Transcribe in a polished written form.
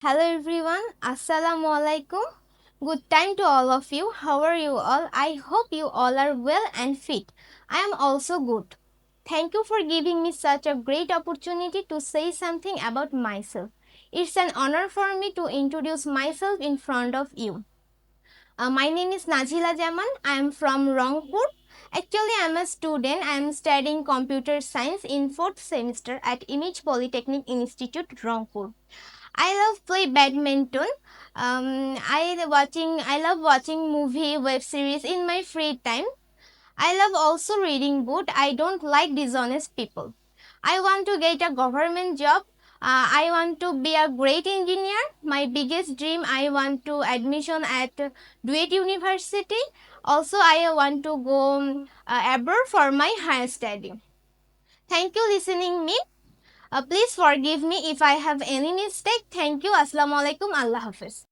Hello everyone, Assalamu alaikum. Good time to all of you. How are you all? I hope you all are well and fit. I am also good. Thank you for giving me such a great opportunity to say something about myself. It's an honor for me to introduce myself in front of you. My name is Najila Jaman. I am from Rangpur. Actually, I am a student. I am studying computer science in 4th semester at Image Polytechnic Institute, Rangpur. I love play badminton. I love watching movie, web series in my free time. I love also reading book. I don't like dishonest people. I want to get a government job. I want to be a great engineer. My biggest dream, I want to admission at Duet University. Also, I want to go abroad for my higher study. Thank you listening me. Please forgive me if I have any mistake. Thank you. Assalamu alaikum. Allah Hafiz.